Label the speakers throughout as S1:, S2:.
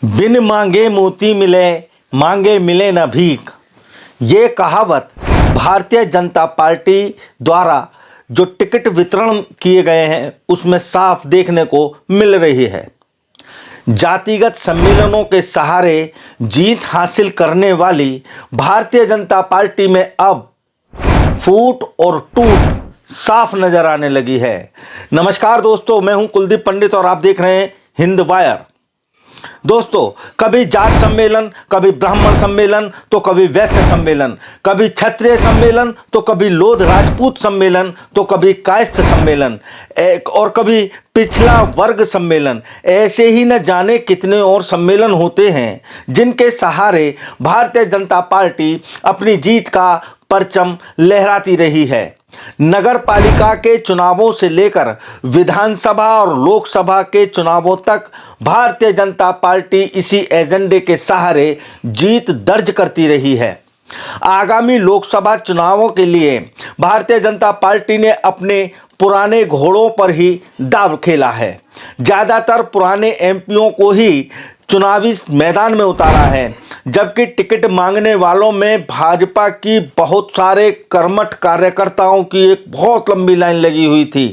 S1: बिन मांगे मोती मिले, मांगे मिले न भीख। ये कहावत भारतीय जनता पार्टी द्वारा जो टिकट वितरण किए गए हैं उसमें साफ देखने को मिल रही है। जातिगत सम्मेलनों के सहारे जीत हासिल करने वाली भारतीय जनता पार्टी में अब फूट और टूट साफ नजर आने लगी है। नमस्कार दोस्तों, मैं हूं कुलदीप पंडित और आप देख रहे हैं हिंद वायर। दोस्तों, कभी जाट सम्मेलन, कभी ब्राह्मण सम्मेलन, तो कभी वैश्य सम्मेलन, कभी क्षत्रिय सम्मेलन, तो कभी लोध राजपूत सम्मेलन, तो कभी कायस्थ सम्मेलन, और कभी पिछला वर्ग सम्मेलन। ऐसे ही न जाने कितने और सम्मेलन होते हैं जिनके सहारे भारतीय जनता पार्टी अपनी जीत का परचम लहराती रही है। नगर पालिका के चुनावों से लेकर विधानसभा और लोकसभा के चुनावों तक भारतीय जनता पार्टी इसी एजेंडे के सहारे जीत दर्ज करती रही है। आगामी लोकसभा चुनावों के लिए भारतीय जनता पार्टी ने अपने पुराने घोड़ों पर ही दांव खेला है। ज़्यादातर पुराने एमपीओं को ही चुनावी मैदान में उतारा है, जबकि टिकट मांगने वालों में भाजपा की बहुत सारे कर्मठ कार्यकर्ताओं की एक बहुत लंबी लाइन लगी हुई थी।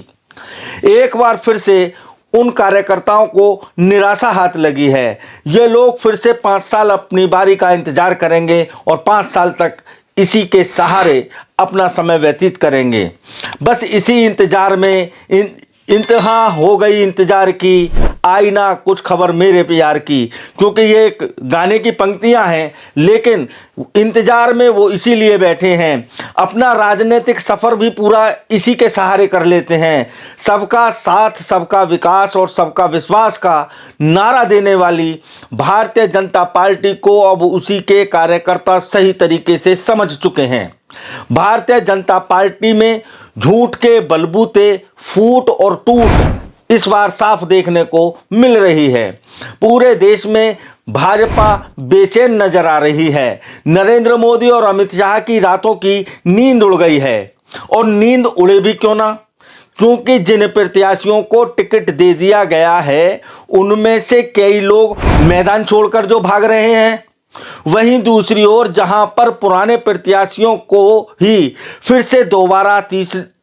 S1: एक बार फिर से उन कार्यकर्ताओं को निराशा हाथ लगी है। ये लोग फिर से 5 साल अपनी बारी का इंतजार करेंगे और 5 साल तक इसी के सहारे अपना समय व्यतीत करेंगे। बस इसी इंतजार में इंतहा हो गई इंतजार की, आई ना कुछ खबर मेरे प्यार की। क्योंकि ये एक गाने की पंक्तियां हैं, लेकिन इंतजार में वो इसीलिए बैठे हैं। अपना राजनीतिक सफ़र भी पूरा इसी के सहारे कर लेते हैं। सबका साथ, सबका विकास और सबका विश्वास का नारा देने वाली भारतीय जनता पार्टी को अब उसी के कार्यकर्ता सही तरीके से समझ चुके हैं। भारतीय जनता पार्टी में झूठ के बलबूते फूट और टूट इस बार साफ देखने को मिल रही है। पूरे देश में भाजपा बेचैन नजर आ रही है। नरेंद्र मोदी और अमित शाह की रातों की नींद उड़ गई है। और नींद उड़े भी क्यों ना, क्योंकि जिन प्रत्याशियों को टिकट दे दिया गया है उनमें से कई लोग मैदान छोड़कर जो भाग रहे हैं, वहीं दूसरी ओर जहां पर पुराने प्रत्याशियों को ही फिर से दोबारा,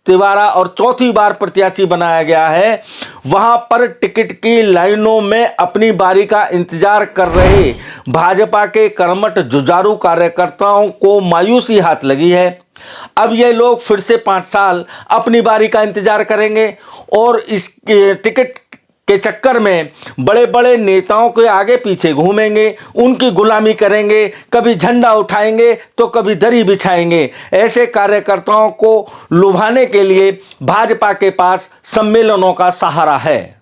S1: तिबारा और चौथी बार प्रत्याशी बनाया गया है, वहां पर टिकट की लाइनों में अपनी बारी का इंतजार कर रहे भाजपा के कर्मठ जुझारू कार्यकर्ताओं को मायूसी हाथ लगी है। अब ये लोग फिर से 5 साल अपनी बारी का इंतजार करेंगे और इस टिकट के चक्कर में बड़े बड़े नेताओं के आगे पीछे घूमेंगे, उनकी गुलामी करेंगे, कभी झंडा उठाएंगे तो कभी दरी बिछाएंगे। ऐसे कार्यकर्ताओं को लुभाने के लिए भाजपा के पास सम्मेलनों का सहारा है।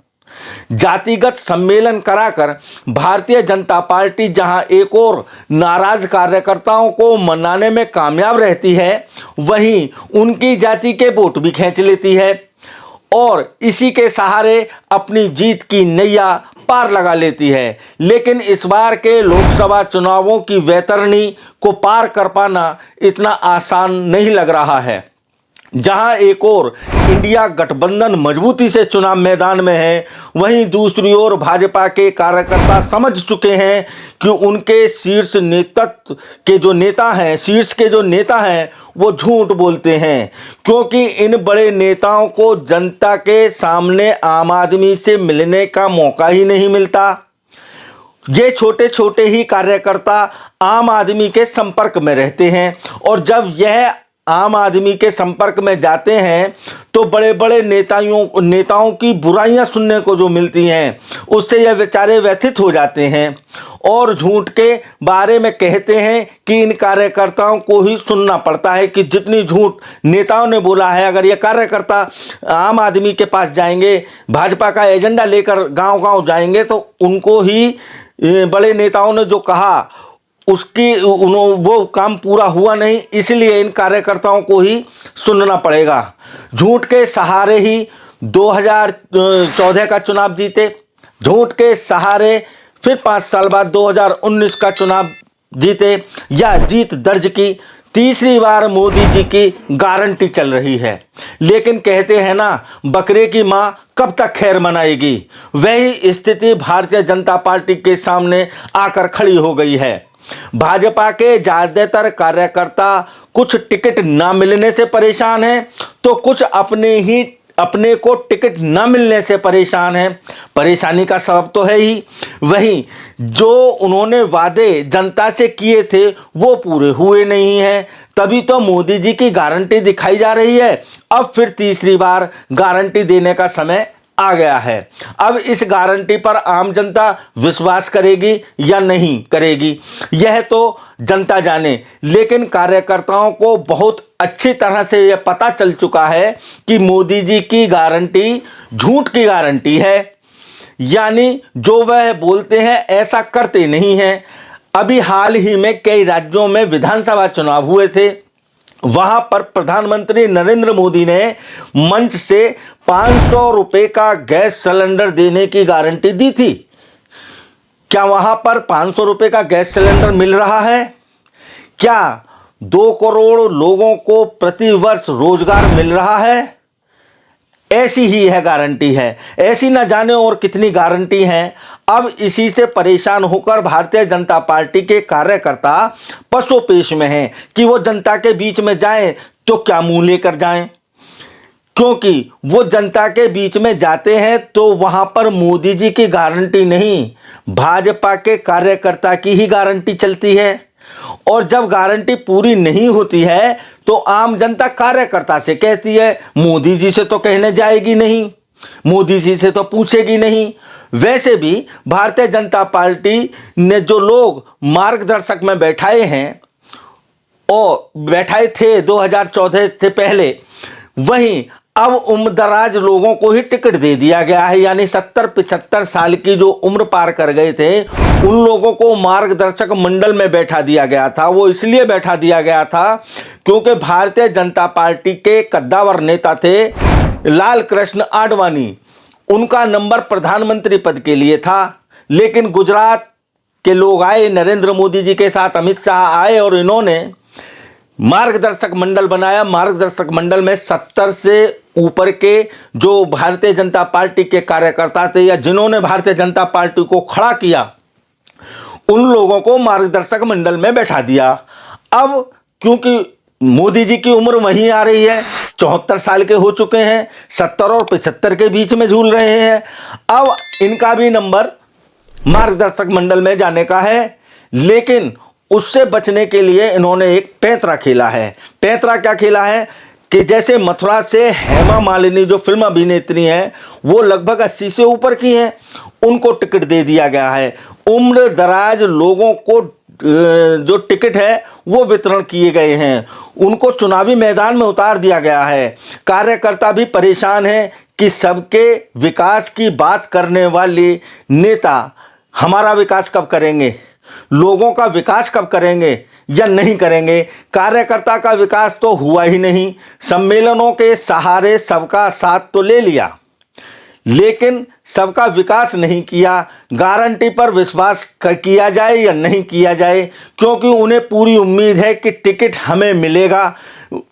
S1: जातिगत सम्मेलन कराकर भारतीय जनता पार्टी जहां एक और नाराज कार्यकर्ताओं को मनाने में कामयाब रहती है, वहीं उनकी जाति के वोट भी खींच लेती है और इसी के सहारे अपनी जीत की नैया पार लगा लेती है। लेकिन इस बार के लोकसभा चुनावों की वैतरणी को पार कर पाना इतना आसान नहीं लग रहा है। जहां एक ओर इंडिया गठबंधन मजबूती से चुनाव मैदान में है, वहीं दूसरी ओर भाजपा के कार्यकर्ता समझ चुके हैं कि उनके शीर्ष नेतृत्व के जो नेता हैं, शीर्ष के जो नेता हैं, वो झूठ बोलते हैं। क्योंकि इन बड़े नेताओं को जनता के सामने आम आदमी से मिलने का मौका ही नहीं मिलता। ये छोटे छोटे ही कार्यकर्ता आम आदमी के संपर्क में रहते हैं और जब यह आम आदमी के संपर्क में जाते हैं तो बड़े बड़े नेताओं की बुराइयां सुनने को जो मिलती हैं, उससे यह बेचारे व्यथित हो जाते हैं और झूठ के बारे में कहते हैं कि इन कार्यकर्ताओं को ही सुनना पड़ता है कि जितनी झूठ नेताओं ने बोला है, अगर ये कार्यकर्ता आम आदमी के पास जाएंगे, भाजपा का एजेंडा लेकर गांव-गांव जाएंगे, तो उनको ही बड़े नेताओं ने जो कहा उसकी वो काम पूरा हुआ नहीं, इसलिए इन कार्यकर्ताओं को ही सुनना पड़ेगा। झूठ के सहारे ही 2014 का चुनाव जीते, झूठ के सहारे फिर 5 साल बाद 2019 का चुनाव जीते या जीत दर्ज की, तीसरी बार मोदी जी की गारंटी चल रही है। लेकिन कहते हैं ना, बकरे की मां कब तक खैर मनाएगी। वही स्थिति भारतीय जनता पार्टी के सामने आकर खड़ी हो गई है। भाजपा के ज्यादातर कार्यकर्ता कुछ टिकट न मिलने से परेशान हैं, तो कुछ अपने को टिकट न मिलने से परेशान हैं। परेशानी का सबब तो है ही। वहीं जो उन्होंने वादे जनता से किए थे वो पूरे हुए नहीं हैं, तभी तो मोदी जी की गारंटी दिखाई जा रही है। अब फिर तीसरी बार गारंटी देने का समय आ गया है। अब इस गारंटी पर आम जनता विश्वास करेगी या नहीं करेगी, यह तो जनता जाने। लेकिन कार्यकर्ताओं को बहुत अच्छी तरह से यह पता चल चुका है कि मोदी जी की गारंटी झूठ की गारंटी है, यानी जो वह बोलते हैं ऐसा करते नहीं हैं। अभी हाल ही में कई राज्यों में विधानसभा चुनाव हुए थे। वहां पर प्रधानमंत्री नरेंद्र मोदी ने मंच से 500 रुपए का गैस सिलेंडर देने की गारंटी दी थी। क्या वहां पर 500 रुपए का गैस सिलेंडर मिल रहा है? क्या 2 करोड़ लोगों को प्रतिवर्ष रोजगार मिल रहा है? ऐसी ही है गारंटी है। ऐसी न जाने और कितनी गारंटी हैं। अब इसी से परेशान होकर भारतीय जनता पार्टी के कार्यकर्ता पसोपेश में हैं कि वो जनता के बीच में जाएं तो क्या मुंह लेकर जाएं, क्योंकि वो जनता के बीच में जाते हैं तो वहां पर मोदी जी की गारंटी नहीं, भाजपा के कार्यकर्ता की ही गारंटी चलती है। और जब गारंटी पूरी नहीं होती है तो आम जनता कार्यकर्ता से कहती है मोदी जी से तो कहने जाएगी नहीं, मोदी जी से तो पूछेगी नहीं। वैसे भी भारतीय जनता पार्टी ने जो लोग मार्गदर्शक में बैठाए हैं और बैठाए थे 2014 से पहले, वहीं अब उम्रदराज लोगों को ही टिकट दे दिया गया है। यानी 70-75 साल की जो उम्र पार कर गए थे उन लोगों को मार्गदर्शक मंडल में बैठा दिया गया था। वो इसलिए बैठा दिया गया था क्योंकि भारतीय जनता पार्टी के कद्दावर नेता थे लाल कृष्ण आडवाणी, उनका नंबर प्रधानमंत्री पद के लिए था। लेकिन गुजरात के लोग आए, नरेंद्र मोदी जी के साथ अमित शाह आए और इन्होंने मार्गदर्शक मंडल बनाया। मार्गदर्शक मंडल में 70 से ऊपर के जो भारतीय जनता पार्टी के कार्यकर्ता थे या जिन्होंने भारतीय जनता पार्टी को खड़ा किया, उन लोगों को मार्गदर्शक मंडल में बैठा दिया। अब क्योंकि मोदी जी की उम्र वहीं आ रही है, 74 साल के हो चुके हैं, 70 और 75 के बीच में झूल रहे हैं। अब इनका भी नंबर मार्गदर्शक मंडल में जाने का है। लेकिन उससे बचने के लिए इन्होंने एक पैंतरा खेला है। पैंतरा क्या खेला है कि जैसे मथुरा से हेमा मालिनी जो फिल्म अभिनेत्री हैं वो लगभग 80 से ऊपर की हैं, उनको टिकट दे दिया गया है। उम्र दराज लोगों को जो टिकट है वो वितरण किए गए हैं, उनको चुनावी मैदान में उतार दिया गया है। कार्यकर्ता भी परेशान हैं कि सबके विकास की बात करने वाले नेता हमारा विकास कब करेंगे, लोगों का विकास कब करेंगे या नहीं करेंगे। कार्यकर्ता का विकास तो हुआ ही नहीं। सम्मेलनों के सहारे सबका साथ तो ले लिया, लेकिन सबका विकास नहीं किया। गारंटी पर विश्वास किया जाए या नहीं किया जाए, क्योंकि उन्हें पूरी उम्मीद है कि टिकट हमें मिलेगा।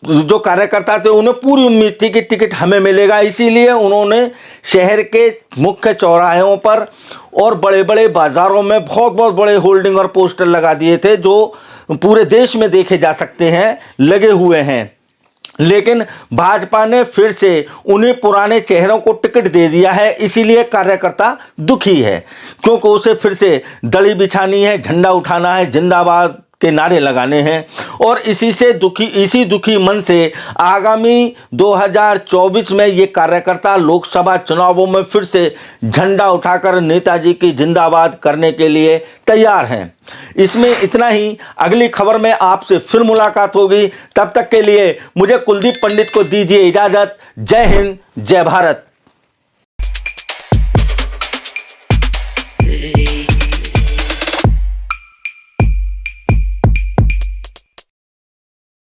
S1: जो कार्यकर्ता थे उन्हें पूरी उम्मीद थी कि टिकट हमें मिलेगा, इसीलिए उन्होंने शहर के मुख्य चौराहों पर और बड़े बड़े बाज़ारों में बहुत बहुत बड़े होल्डिंग और पोस्टर लगा दिए थे, जो पूरे देश में देखे जा सकते हैं, लगे हुए हैं। लेकिन भाजपा ने फिर से उन्हें पुराने चेहरों को टिकट दे दिया है, इसीलिए कार्यकर्ता दुखी है, क्योंकि उसे फिर से दड़ी बिछानी है, झंडा उठाना है, जिंदाबाद के नारे लगाने हैं। और इसी दुखी मन से आगामी 2024 में ये कार्यकर्ता लोकसभा चुनावों में फिर से झंडा उठाकर नेताजी की जिंदाबाद करने के लिए तैयार हैं। इसमें इतना ही। अगली खबर में आपसे फिर मुलाकात होगी। तब तक के लिए मुझे कुलदीप पंडित को दीजिए इजाजत। जय हिंद, जय भारत।